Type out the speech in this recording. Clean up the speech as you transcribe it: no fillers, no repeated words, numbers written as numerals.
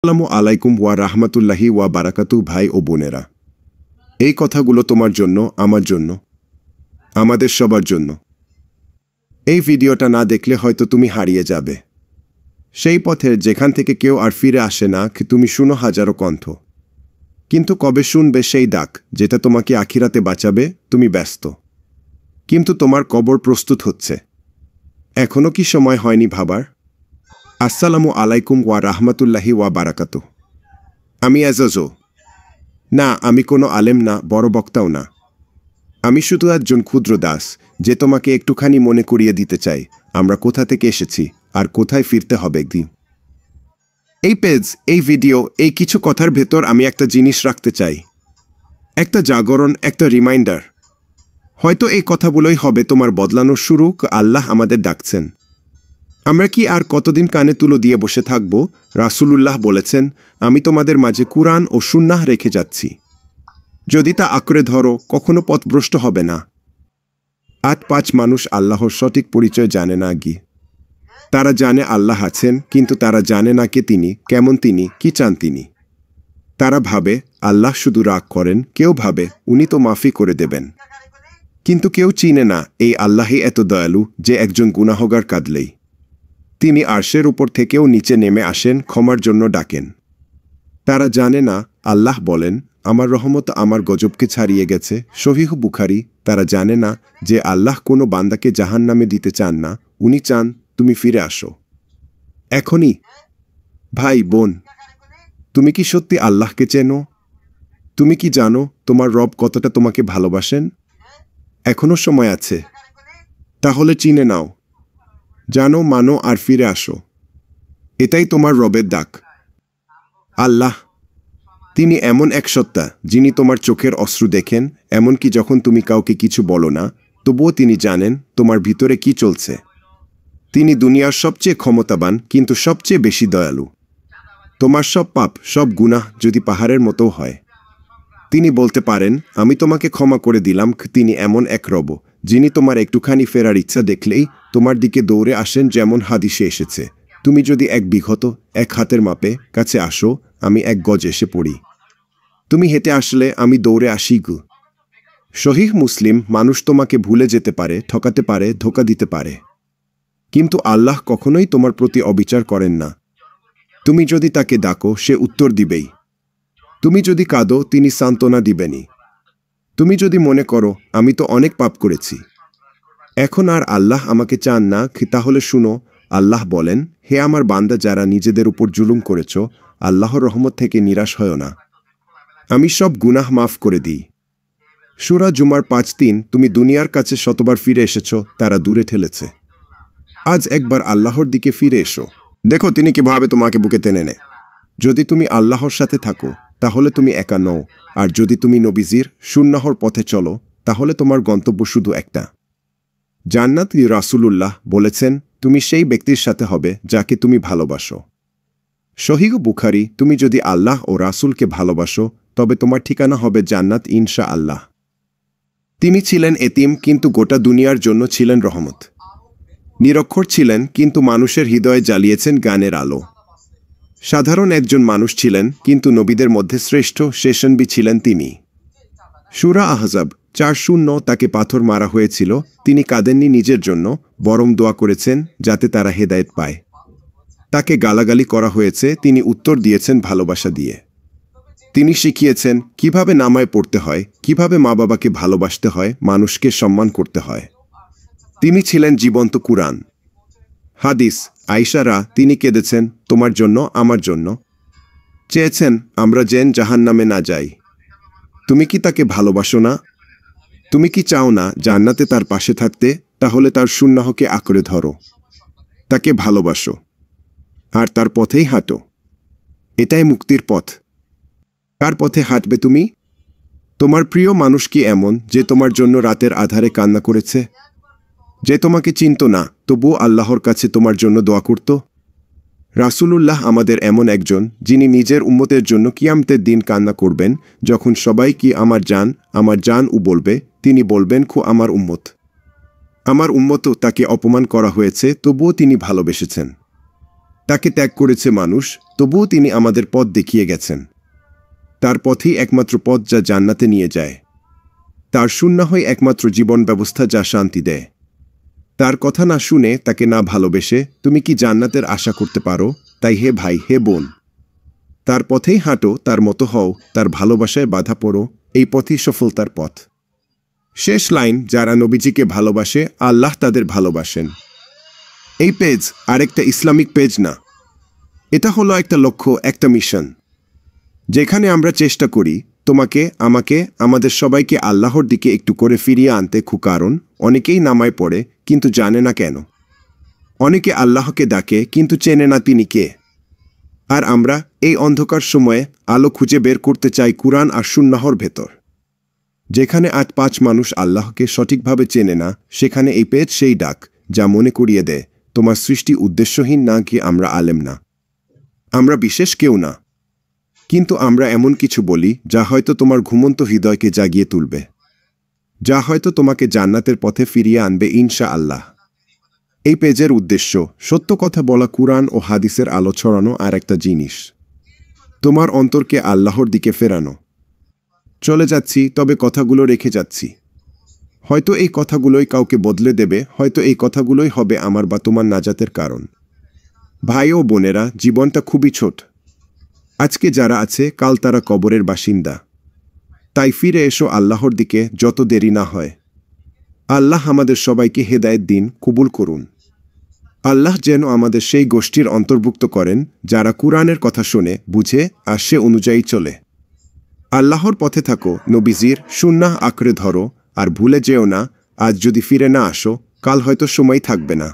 আসসালামু আলাইকুম ওয়া রাহমাতুল্লাহি ওয়া বারাকাতু। ভাই ও বোনেরা, এই কথাগুলো তোমার জন্য, আমার জন্য, আমাদের সবার জন্য। এই ভিডিওটা না দেখলে হয়তো তুমি হারিয়ে যাবে সেই পথের যেখান থেকে কেউ আর ফিরে আসে না। তুমি শুনো হাজারো কণ্ঠ, কিন্তু কবে শুনবে সেই ডাক যেটা তোমাকে আখিরাতে বাঁচাবে? তুমি ব্যস্ত, কিন্তু তোমার কবর প্রস্তুত হচ্ছে। এখনো কি সময় হয়নি ভাবার? আসসালামু আলাইকুম ওয়া রাহমাতুল্লাহি ওয়া বারাকাতু। আমি এজাজো না, আমি কোনো আলেম না, বড় বক্তাও না। আমি শুধু একজন ক্ষুদ্র দাস যে তোমাকে একটুখানি মনে করিয়ে দিতে চাই আমরা কোথা থেকে এসেছি আর কোথায় ফিরতে হবে একদিন। এই পেজ, এই ভিডিও, এই কিছু কথার ভেতর আমি একটা জিনিস রাখতে চাই, একটা জাগরণ, একটা রিমাইন্ডার। হয়তো এই কথাগুলোই হবে তোমার বদলানোর শুরু। আল্লাহ আমাদের ডাকছেন। আমরা কি আর কতদিন কানে তুলো দিয়ে বসে থাকব? রাসূলুল্লাহ বলেছেন, আমি তোমাদের মাঝে কুরআন ও সুন্নাহ রেখে যাচ্ছি, যদি তা আঁকড়ে ধরো কখনো পথভ্রষ্ট হবে না। ৮-৫ মানুষ আল্লাহর সঠিক পরিচয় জানে না গি। তারা জানে আল্লাহ আছেন, কিন্তু তারা জানে না কে তিনি, কেমন তিনি, কি চান তিনি। তারা ভাবে আল্লাহ শুধু রাগ করেন, কেউ ভাবে উনি তো মাফি করে দেবেন, কিন্তু কেউ চিনে না এই আল্লাহই এত দয়ালু যে একজন গুনাহগার কাঁদলেই তিনি আরশের উপর থেকেও নিচে নেমে আসেন, ক্ষমার জন্য ডাকেন। তারা জানে না আল্লাহ বলেন, আমার রহমত আমার গজবকে ছাড়িয়ে গেছে, সহিহ বুখারী। তারা জানে না যে আল্লাহ কোনো বান্দাকে জাহান্নামে দিতে চান না, উনি চান তুমি ফিরে আসো এখনই। ভাই বোন, তুমি কি সত্যি আল্লাহকে চেনো? তুমি কি জানো তোমার রব কতটা তোমাকে ভালোবাসেন? এখনো সময় আছে, তাহলে চিনে নাও, জানো, মানো আর ফিরে আসো। এটাই তোমার রবের ডাক। আল্লাহ, তিনি এমন এক সত্তা যিনি তোমার চোখের অশ্রু দেখেন, এমনকি যখন তুমি কাউকে কিছু বলো না তবুও তিনি জানেন তোমার ভিতরে কি চলছে। তিনি দুনিয়ার সবচেয়ে ক্ষমতাবান, কিন্তু সবচেয়ে বেশি দয়ালু। তোমার সব পাপ, সব গুনাহ যদি পাহাড়ের মতো হয়, তিনি বলতে পারেন আমি তোমাকে ক্ষমা করে দিলাম। তিনি এমন এক রব যিনি তোমার একটুখানি ফেরার ইচ্ছা দেখলেই তোমার দিকে দৌড়ে আসেন, যেমন হাদিসে এসেছে, তুমি যদি 1 বিঘত 1 হাতের মাপে কাছে আসো, আমি 1 গজ এসে পড়ি। তুমি হেঁটে আসলে আমি দৌড়ে আসি গু। সহিহ মুসলিম। মানুষ তোমাকে ভুলে যেতে পারে, ঠকাতে পারে, ধোঁকা দিতে পারে, কিন্তু আল্লাহ কখনোই তোমার প্রতি অবিচার করেন না। তুমি যদি তাকে ডাকো সে উত্তর দিবেই। তুমি যদি কাঁদো তিনি সান্ত্বনা দিবেনই। তুমি যদি মনে করো আমি তো অনেক পাপ করেছি, এখন আর আল্লাহ আমাকে চান না, তাহলে শুনো, আল্লাহ বলেন, হে আমার বান্দা, যারা নিজেদের উপর জুলুম করেছ, আল্লাহর রহমত থেকে নিরাশ হয়ো না, আমি সব গুনাহ মাফ করে দিই। সূরা জুমার ৫:৩। তুমি দুনিয়ার কাছে শতবার ফিরে এসেছ, তারা দূরে ঠেলেছে। আজ একবার আল্লাহর দিকে ফিরে এসো, দেখো তিনি কিভাবে তোমাকে বুকে টেনে নেয়। যদি তুমি আল্লাহর সাথে থাকো তাহলে তুমি একা নও, আর যদি তুমি নবীজির সুন্নাহর পথে চলো তাহলে তোমার গন্তব্য শুধু একটা, জান্নাত। রাসূলুল্লাহ বলেছেন, তুমি সেই ব্যক্তির সাথে হবে যাকে তুমি ভালোবাসো। সহিহ বুখারী। তুমি যদি আল্লাহ ও রাসূলকে ভালোবাসো তবে তোমার ঠিকানা হবে জান্নাত ইনশাআল্লাহ। তিনি ছিলেন এতিম, কিন্তু গোটা দুনিয়ার জন্য ছিলেন রহমত। নিরক্ষর ছিলেন, কিন্তু মানুষের হৃদয়ে জ্বালিয়েছেন জ্ঞানের আলো। সাধারণ একজন মানুষ ছিলেন, কিন্তু নবীদের মধ্যে শ্রেষ্ঠ শেষনবী ছিলেন তিনি। সূরা আহজাব ৪:০। তাকে পাথর মারা হয়েছিল, তিনি কাঁদেননি নিজের জন্য, বরং দোয়া করেছেন যাতে তারা হেদায়েত পায়। তাকে গালাগালি করা হয়েছে, তিনি উত্তর দিয়েছেন ভালোবাসা দিয়ে। তিনি শিখিয়েছেন কিভাবে নামায় পড়তে হয়, কিভাবে মা বাবাকে ভালোবাসতে হয়, মানুষকে সম্মান করতে হয়। তিনি ছিলেন জীবন্ত কুরআন। হাদিস, আয়েশারা, তিনি কেঁদেছেন তোমার জন্য, আমার জন্য, চেয়েছেন আমরা যেন জাহান্নামে না যাই। তুমি কি তাকে ভালোবাসো না? তুমি কি চাও না জান্নাতে তার পাশে থাকতে? তাহলে তার সুন্নাহকে আঁকড়ে ধরো, তাকে ভালোবাসো, আর তার পথেই হাঁটো। এটাই মুক্তির পথ। কার পথে হাঁটবে তুমি? তোমার প্রিয় মানুষ কি এমন যে তোমার জন্য রাতের আধারে কান্না করেছে, যে তোমাকে চিনত না তবুও আল্লাহর কাছে তোমার জন্য দোয়া করত? রাসূলুল্লাহ আমাদের এমন একজন যিনি নিজের উম্মতের জন্য কিয়ামতের দিন কান্না করবেন, যখন সবাই কি আমার জান ও বলবে, তিনি বলবেন আমার উম্মত, আমার উম্মতও, তাকে অপমান করা হয়েছে তবুও তিনি ভালোবেসেছেন। তাকে ত্যাগ করেছে মানুষ, তবুও তিনি আমাদের পথ দেখিয়ে গেছেন। তার পথেই একমাত্র পথ যা জান্নাতে নিয়ে যায়। তার সুন্নাহই একমাত্র জীবন ব্যবস্থা যা শান্তি দেয়। তার কথা না শুনে, তাকে না ভালোবেসে তুমি কি জান্নাতের আশা করতে পারো? তাই হে ভাই, হে বোন, তার পথেই হাঁটো, তার মতো হও, তার ভালোবাসায় বাধা পড়ো, এই পথই সফলতার পথ। শেষ লাইন, যারা নবীজিকে ভালোবাসে আল্লাহ তাদের ভালোবাসেন। এই পেজ আরেকটা ইসলামিক পেজ না, এটা হলো একটা লক্ষ্য, একটা মিশন, যেখানে আমরা চেষ্টা করি তোমাকে, আমাকে, আমাদের সবাইকে আল্লাহর দিকে একটু করে ফিরিয়ে আনতে। কারণ অনেকেই নামায় পড়ে কিন্তু জানে না কেন, অনেকে আল্লাহকে ডাকে কিন্তু চেনে না তিনি কে। আর আমরা এই অন্ধকার সময়ে আলো খুঁজে বের করতে চাই কুরআন আর সুন্নাহর ভেতর। যেখানে ৮-৫ মানুষ আল্লাহকে সঠিকভাবে চেনে না, সেখানে এই পেজ সেই ডাক যা মনে করিয়ে দেয় তোমার সৃষ্টি উদ্দেশ্যহীন না, কি আমরা আলেম না, আমরা বিশেষ কেউ না, কিন্তু আমরা এমন কিছু বলি যা হয়তো তোমার ঘুমন্ত হৃদয়কে জাগিয়ে তুলবে, যা হয়তো তোমাকে জান্নাতের পথে ফিরিয়ে আনবে ইনশাআল্লাহ। এই পেজের উদ্দেশ্য সত্য কথা বলা, কুরআন ও হাদিসের আলো ছড়ানো, আর একটা জিনিস, তোমার অন্তরকে আল্লাহর দিকে ফেরানো। চলে যাচ্ছি, তবে কথাগুলো রেখে যাচ্ছি। হয়তো এই কথাগুলোই কাউকে বদলে দেবে, হয়তো এই কথাগুলোই হবে আমার বা তোমার নাজাতের কারণ। ভাই ও বোনেরা, জীবনটা খুবই ছোট। আজকে যারা আছে, কাল তারা কবরের বাসিন্দা। তাই ফিরে এসো আল্লাহর দিকে, যত দেরি না হয়। আল্লাহ আমাদের সবাইকে হেদায়েত দিন, কবুল করুন। আল্লাহ যেন আমাদের সেই গোষ্ঠীর অন্তর্ভুক্ত করেন যারা কুরআনের কথা শোনে, বুঝে আর সে অনুযায়ী চলে। আল্লাহর পথে থাকো, নবীজির সুন্নাহ আঁকড়ে ধরো, আর ভুলে যেও না, আজ যদি ফিরে না আসো, কাল হয়তো সময় থাকবে না।